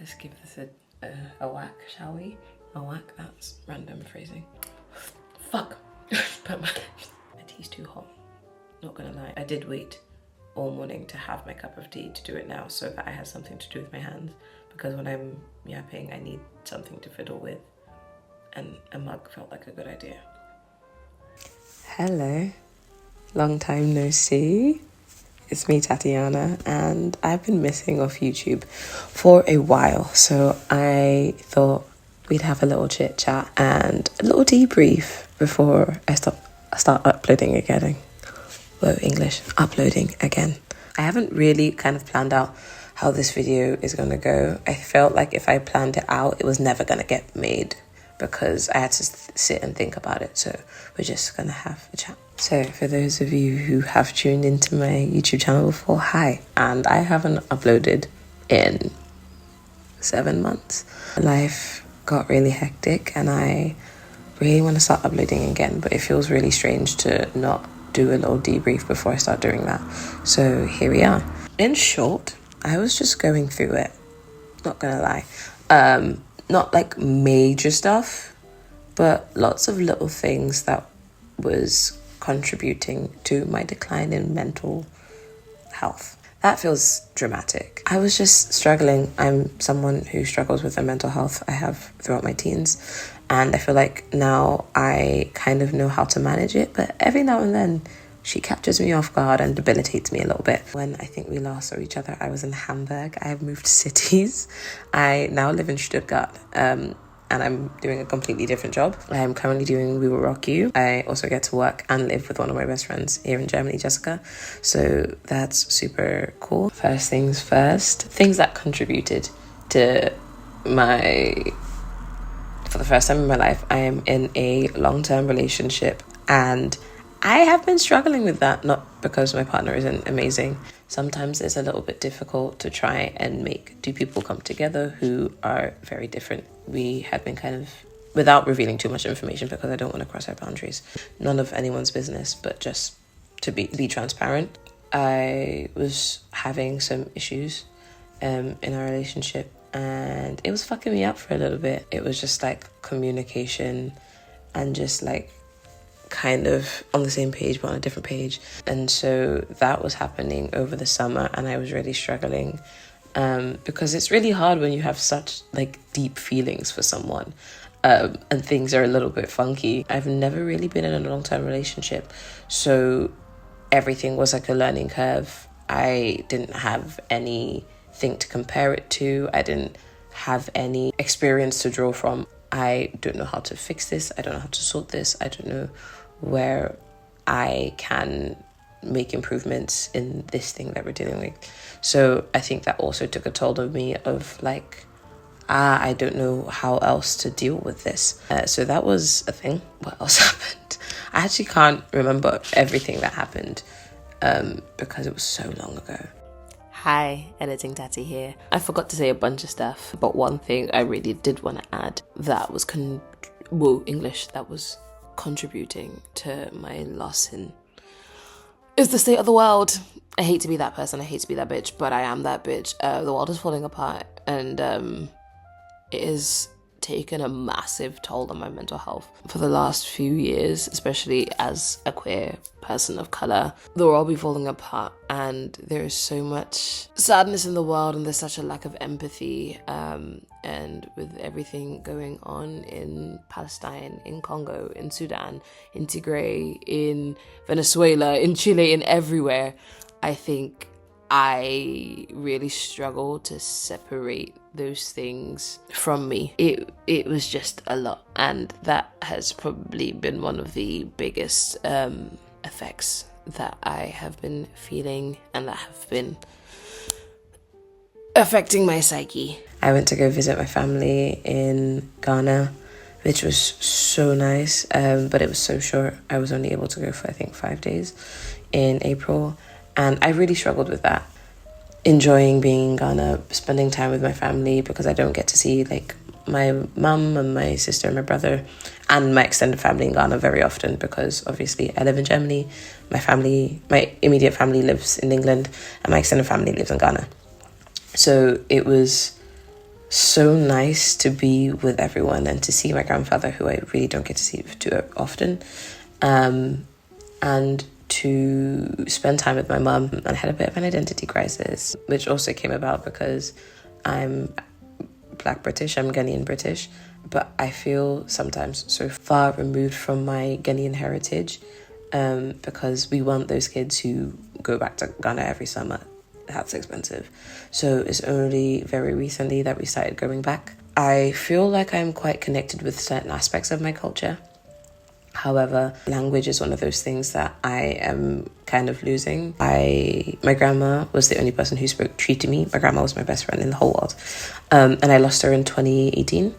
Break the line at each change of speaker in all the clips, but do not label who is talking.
Let's give this a whack, shall we? A whack, that's random phrasing. Fuck. But my tea's too hot. Not gonna lie. I did wait all morning to have my cup of tea to do it now so that I had something to do with my hands, because when I'm yapping I need something to fiddle with, and a mug felt like a good idea. Hello. Long time no see. It's me, Tatiana, and I've been missing off YouTube for a while, so I thought we'd have a little chit chat and a little debrief before I start uploading again. Whoa, English, uploading again. I haven't really kind of planned out how this video is going to go. I felt like if I planned it out, it was never going to get made because I had to sit and think about it. So we're just going to have a chat. So for those of you who have tuned into my YouTube channel before, hi. And I haven't uploaded in 7 months. Life got really hectic and I really want to start uploading again, but it feels really strange to not do a little debrief before I start doing that. So here we are. In short, I was just going through it. Not gonna lie. Not like major stuff, but lots of little things that was contributing to my decline in mental health. That feels dramatic. I was just struggling. I'm someone who struggles with the mental health I have throughout my teens. And I feel like now I kind of know how to manage it. But every now and then, she captures me off guard and debilitates me a little bit. When I think we last saw each other, I was in Hamburg. I have moved cities. I now live in Stuttgart. And I'm doing a completely different job. I'm currently doing We Will Rock You. I also get to work and live with one of my best friends here in Germany, Jessica. So that's super cool. First things first, things that contributed to for the first time in my life, I am in a long-term relationship and I have been struggling with that, not because my partner isn't amazing. Sometimes it's a little bit difficult to try and make two people come together who are very different. We had been kind of, without revealing too much information because I don't want to cross our boundaries, none of anyone's business, but just to be transparent, I was having some issues in our relationship and it was fucking me up for a little bit. It was just like communication and just like kind of on the same page but on a different page, and so that was happening over the summer and I was really struggling because it's really hard when you have such like deep feelings for someone and things are a little bit funky. I've never really been in a long-term relationship, so everything was like a learning curve. I didn't have anything to compare it to. I didn't have any experience to draw from. I don't know how to fix this. I don't know how to sort this. I don't know where I can make improvements in this thing that we're dealing with. So I think that also took a toll on me of like, I don't know how else to deal with this. So that was a thing. What else happened? I actually can't remember everything that happened because it was so long ago. Hi, Editing Tati here. I forgot to say a bunch of stuff, but one thing I really did want to add that was English that was contributing to my loss is the state of the world. I hate to be that person, I hate to be that bitch, but I am that bitch. The world is falling apart and it is taken a massive toll on my mental health for the last few years, especially as a queer person of color. The world be falling apart and there is so much sadness in the world and there's such a lack of empathy, and with everything going on in Palestine, in Congo, in Sudan, in Tigray, in Venezuela, in Chile, in everywhere, I think I really struggle to separate those things from me. It was just a lot, and that has probably been one of the biggest effects that I have been feeling and that have been affecting my psyche. I went to go visit my family in Ghana, which was so nice, but it was so short. I was only able to go for I think 5 days in April. And I really struggled with that. Enjoying being in Ghana, spending time with my family, because I don't get to see like my mum and my sister and my brother and my extended family in Ghana very often, because obviously I live in Germany. My immediate family lives in England and my extended family lives in Ghana. So it was so nice to be with everyone and to see my grandfather, who I really don't get to see too often, and to spend time with my mum. And I had a bit of an identity crisis, which also came about because I'm Black British, I'm Ghanaian British, but I feel sometimes so far removed from my Ghanaian heritage, because we want those kids who go back to Ghana every summer. That's expensive. So it's only very recently that we started going back. I feel like I'm quite connected with certain aspects of my culture. However, language is one of those things that I am kind of losing. My grandma was the only person who spoke Twi to me. My grandma was my best friend in the whole world. And I lost her in 2018.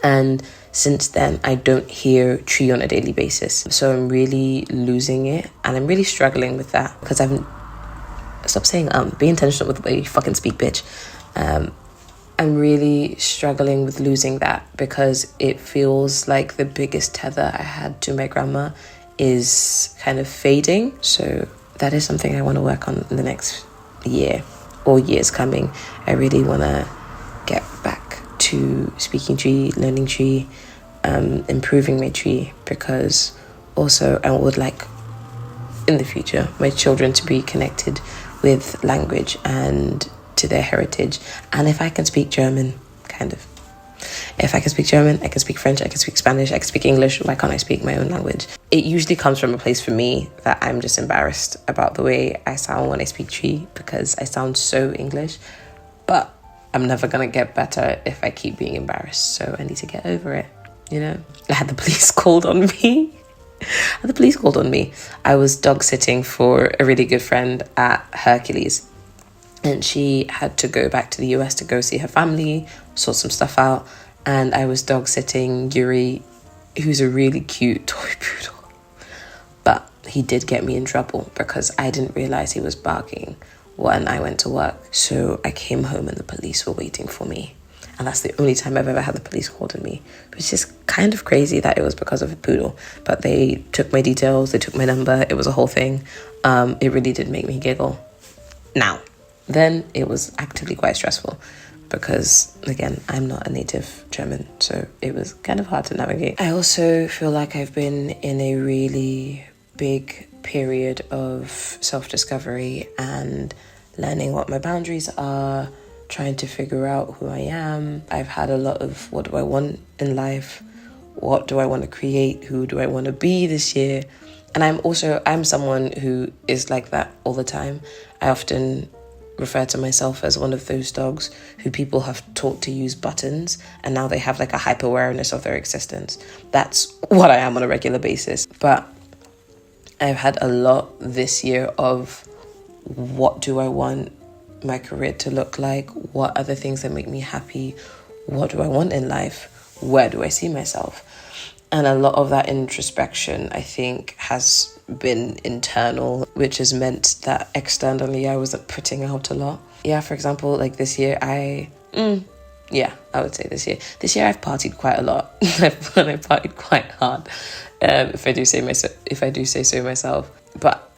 And since then, I don't hear Twi on a daily basis. So I'm really losing it. And I'm really struggling with that because stop saying be intentional with the way you fucking speak, bitch. I'm really struggling with losing that because it feels like the biggest tether I had to my grandma is kind of fading. So that is something I want to work on in the next year or years coming. I really want to get back to speaking Twi, learning Twi, improving my Twi, because also I would like in the future my children to be connected with language and to their heritage. And if I can speak German, if I can speak German, I can speak French, I can speak Spanish, I can speak English, why can't I speak my own language? It usually comes from a place for me that I'm just embarrassed about the way I sound when I speak Twi, because I sound so English. But I'm never gonna get better if I keep being embarrassed, so I need to get over it, you know? I had the police called on me. I was dog sitting for a really good friend at Hercules, and she had to go back to the US to go see her family, sort some stuff out, and I was dog sitting Yuri, who's a really cute toy poodle. But he did get me in trouble because I didn't realize he was barking when I went to work. So I came home and the police were waiting for me. And that's the only time I've ever had the police called on me, which is kind of crazy that it was because of a poodle. But they took my details, they took my number, it was a whole thing. It really did make me giggle. Now, then it was actively quite stressful because, again, I'm not a native German, so it was kind of hard to navigate. I also feel like I've been in a really big period of self-discovery and learning what my boundaries are, trying to figure out who I am. I've had a lot of what do I want in life? What do I want to create? Who do I want to be this year? And I'm someone who is like that all the time. I often refer to myself as one of those dogs who people have taught to use buttons, and now they have like a hyper awareness of their existence. That's what I am on a regular basis. But I've had a lot this year of what do I want my career to look like? What are the things that make me happy? What do I want in life? Where do I see myself? And a lot of that introspection, I think, has been internal, which has meant that externally I was putting out a lot. Yeah, for example, like this year, I would say this year. This year I've partied quite a lot. I've partied quite hard, if I do say so myself. But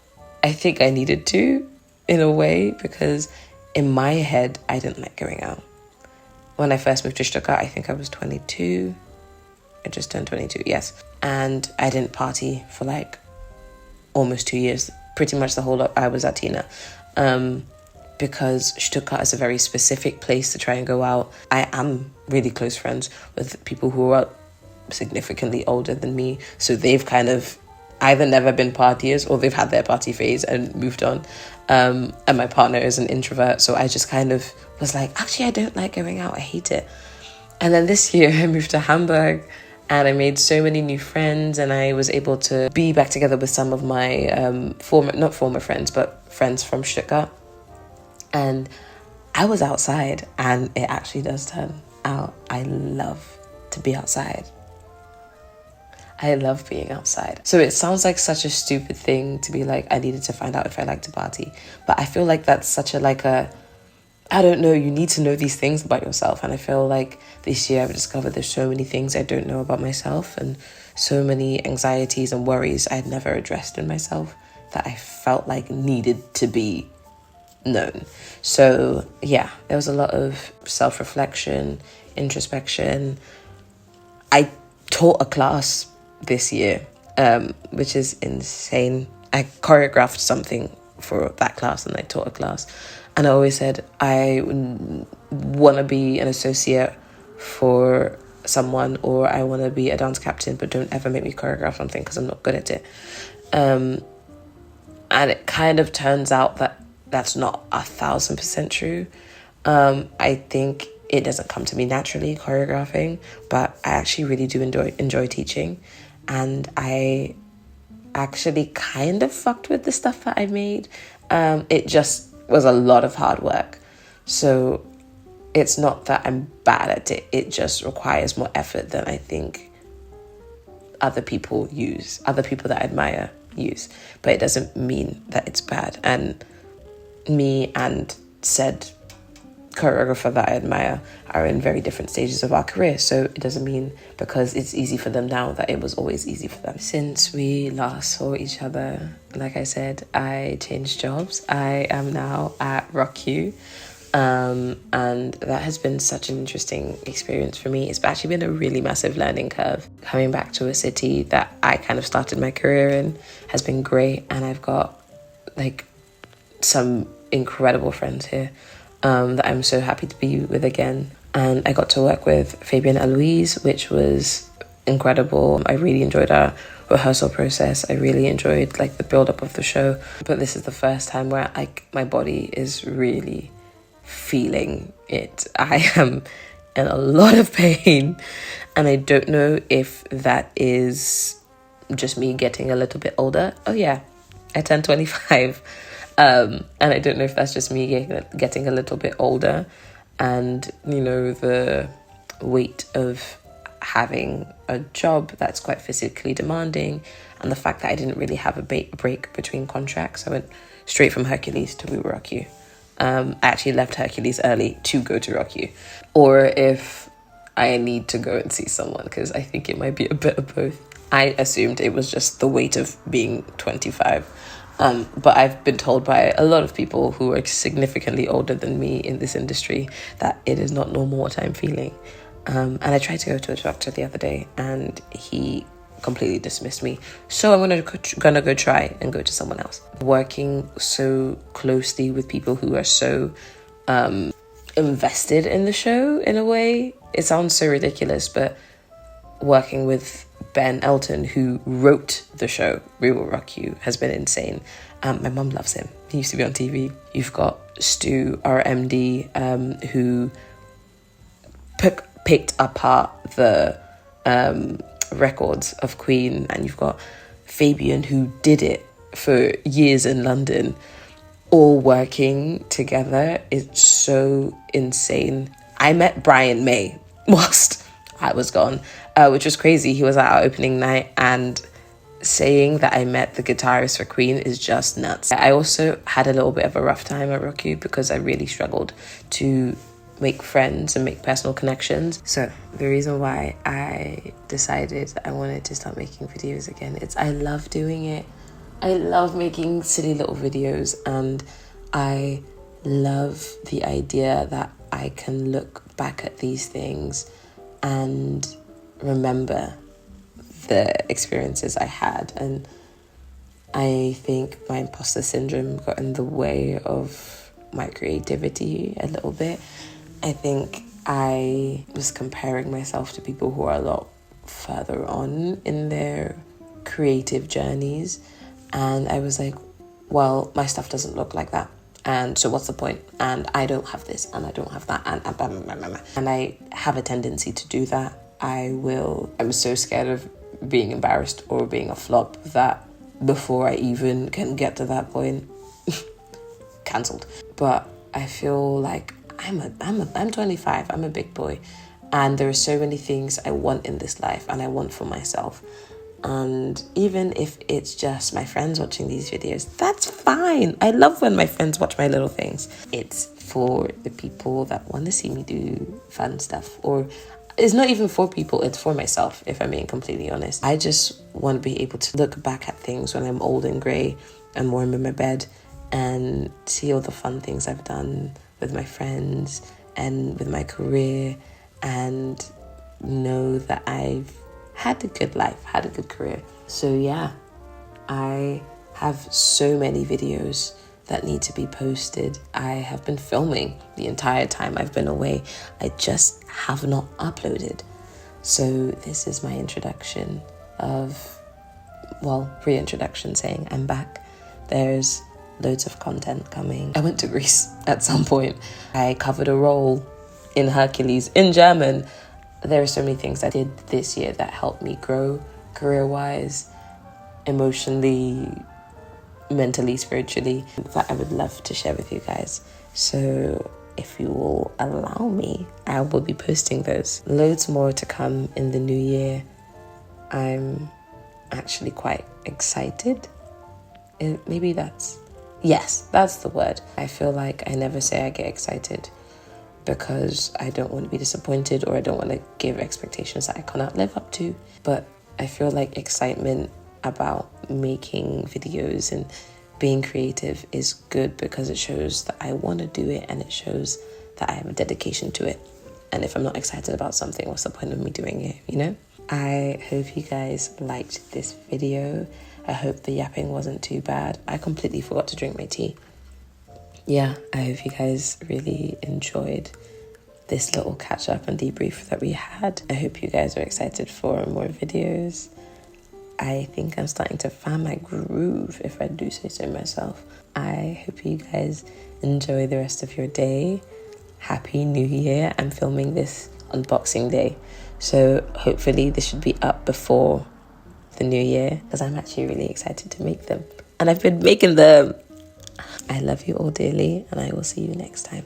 I think I needed to, in a way, because in my head, I didn't like going out. When I first moved to Stuttgart, I think I was 22. I just turned 22, yes. And I didn't party for like almost 2 years. Pretty much the whole lot I was at Tina. Because Stuttgart is a very specific place to try and go out. I am really close friends with people who are significantly older than me. So they've kind of either never been partiers or they've had their party phase and moved on. And my partner is an introvert. So I just kind of was like, actually, I don't like going out. I hate it. And then this year I moved to Hamburg and I made so many new friends, and I was able to be back together with some of my former friends, but friends from Stuttgart. And I was outside, and it actually does turn out I love to be outside. I love being outside. So it sounds like such a stupid thing to be like, I needed to find out if I like to party. But I feel like that's such I don't know, you need to know these things about yourself. And I feel like this year I've discovered there's so many things I don't know about myself, and so many anxieties and worries I had never addressed in myself that I felt like needed to be known. So yeah, there was a lot of self-reflection, introspection. I taught a class this year, which is insane. I choreographed something for that class and I taught a class. And I always said I want to be an associate for someone, or I want to be a dance captain, but don't ever make me choreograph something because I'm not good at it. And it kind of turns out that that's not 1,000% true. I think it doesn't come to me naturally, choreographing, but I actually really do enjoy teaching. And I actually kind of fucked with the stuff that I made. It just was a lot of hard work. So it's not that I'm bad at it. It just requires more effort than I think other people that I admire use. But it doesn't mean that it's bad. And me and said choreographer that I admire are in very different stages of our career. So it doesn't mean because it's easy for them now that it was always easy for them. Since we last saw each other, like I said, I changed jobs. I am now at Rock You. And that has been such an interesting experience for me. It's actually been a really massive learning curve. Coming back to a city that I kind of started my career in has been great. And I've got like some incredible friends here that I'm so happy to be with again. And I got to work with Fabian Eloise, which was incredible. I really enjoyed our rehearsal process. I really enjoyed like the build-up of the show. But this is the first time where like my body is really feeling it. I am in a lot of pain, and I don't know if that is just me getting a little bit older. Oh yeah, I turned 25. And I don't know if that's just me getting a little bit older, and the weight of having a job that's quite physically demanding, and the fact that I didn't really have a break between contracts. I went straight from Hercules to We Will Rock You. I actually left Hercules early to go to Rock You, or if I need to go and see someone, because I think it might be a bit of both. I assumed it was just the weight of being 25. But I've been told by a lot of people who are significantly older than me in this industry that it is not normal what I'm feeling. And I tried to go to a doctor the other day and he completely dismissed me. So I'm gonna go try and go to someone else. Working so closely with people who are so invested in the show in a way. It sounds so ridiculous, but working with Ben Elton, who wrote the show We Will Rock You, has been insane. My mum loves him. He used to be on TV. You've got Stu, our MD, who picked apart the records of Queen, and you've got Fabian, who did it for years in London, all working together. It's so insane. I met Brian May whilst I was gone, which was crazy. He was at our opening night, and saying that I met the guitarist for Queen is just nuts. I also had a little bit of a rough time at Rock You because I really struggled to make friends and make personal connections. So the reason why I decided I wanted to start making videos again, I love doing it. I love making silly little videos, and I love the idea that I can look back at these things and remember the experiences I had. And I think my imposter syndrome got in the way of my creativity a little bit. I think I was comparing myself to people who are a lot further on in their creative journeys, and I was like, well, my stuff doesn't look like that, and so what's the point? And I don't have this, and I don't have that, and I have a tendency to do that. I'm so scared of being embarrassed or being a flop that before I even can get to that point, cancelled. But I feel like I'm 25, I'm a big boy, and there are so many things I want in this life and I want for myself. And even if it's just my friends watching these videos, that's fine. I love when my friends watch my little things. It's for the people that want to see me do fun stuff, or it's not even for people, it's for myself, if I'm being completely honest. I just want to be able to look back at things when I'm old and grey and warm in my bed and see all the fun things I've done with my friends and with my career, and know that I've had a good life, had a good career. So yeah, I have so many videos that need to be posted. I have been filming the entire time I've been away. I just have not uploaded. So this is my introduction reintroduction saying I'm back. There's loads of content coming. I went to Greece at some point. I covered a role in Hercules in German. There are so many things I did this year that helped me grow career-wise, emotionally, mentally, spiritually, that I would love to share with you guys. So if you will allow me, I will be posting those. Loads more to come in the new year. I'm actually quite excited. That's the word. I feel like I never say I get excited because I don't want to be disappointed, or I don't want to give expectations that I cannot live up to. But I feel like excitement about making videos and being creative is good because it shows that I want to do it, and it shows that I have a dedication to it. And if I'm not excited about something, what's the point of me doing it, you know? I hope you guys liked this video. I hope the yapping wasn't too bad. I completely forgot to drink my tea. Yeah, I hope you guys really enjoyed this little catch up and debrief that we had. I hope you guys are excited for more videos. I think I'm starting to find my groove, if I do say so myself. I hope you guys enjoy the rest of your day. Happy New Year. I'm filming this on Boxing Day, so hopefully this should be up before the new year, because I'm actually really excited to make them. And I've been making them. I love you all dearly, and I will see you next time.